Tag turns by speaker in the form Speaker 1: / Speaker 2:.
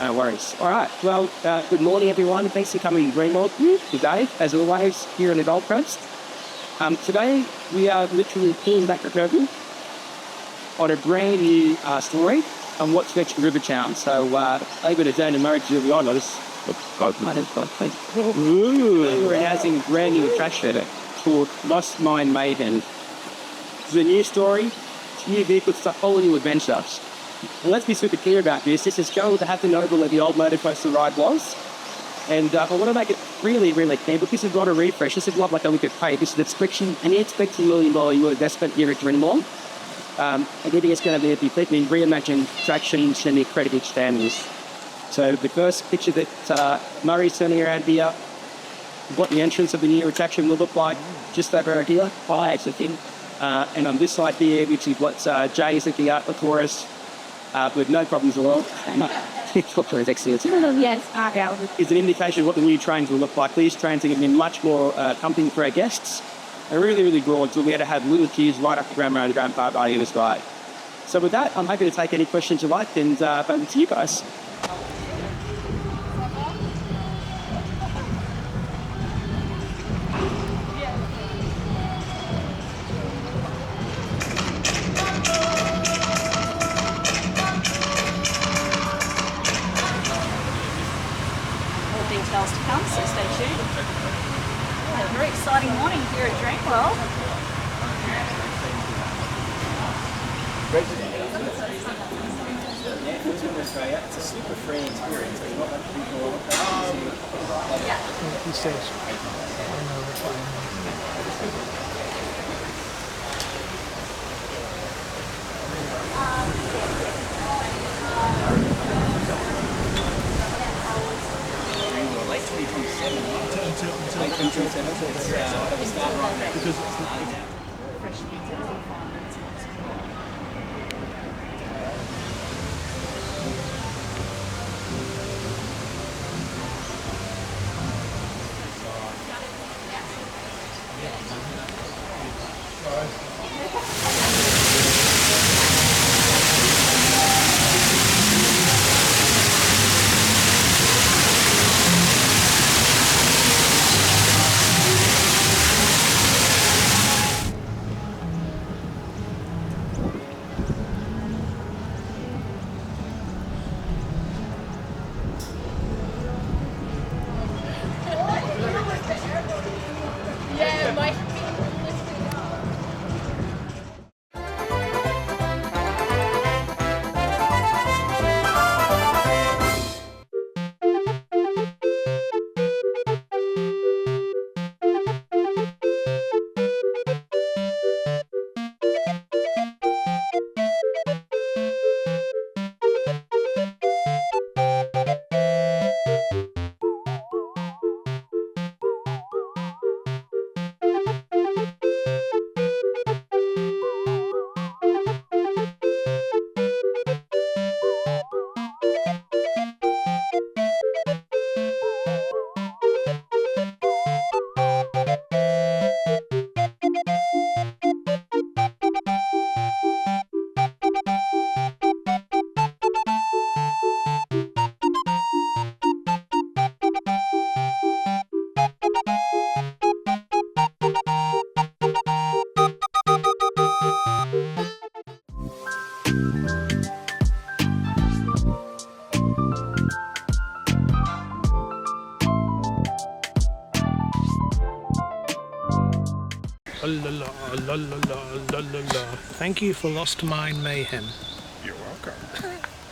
Speaker 1: No worries. All right. Well, good morning, everyone. Thanks for coming to Dreamworld today, as always, here on the Gold Coast. Today, we are literally pulling back the curtain on a brand new story on what's next in Rivertown. So, over to Dan and Murray to do the honours. We're announcing a brand new attraction called Mine Mayhem. It's a new story, it's new vehicles, it's a whole new adventure. And let's be super clear about this. This is going to happen over where the old Motocoaster ride was. And I want to make it really, really clear, because this is not a refresh. This is not like a look at pay. This is an expected $1 million investment here at Dreamworld. I think it's going to be a completely reimagined attraction and incredible standards. So the first picture that Murray's turning around here, what the entrance of the new attraction will look like, just over here, and on this side here, which is what Jay is looking at for us, with no problems at all. Yes. Is an indication of what the new trains will look like. These trains are going to be much more comfortable for our guests. They're really, really broad, so we're going to have little queues right up the Grand Road and Grand Park on this ride. So with that, I'm happy to take any questions you like, and over to you guys.
Speaker 2: Details to come, so stay tuned. A very exciting morning here at Dreamworld.
Speaker 1: It's a super free experience. There's not much people.
Speaker 2: Yeah.
Speaker 3: He says,
Speaker 1: Late 2027. Late 2027. Because
Speaker 3: Thank you for Lost Mine Mayhem.
Speaker 4: You're welcome.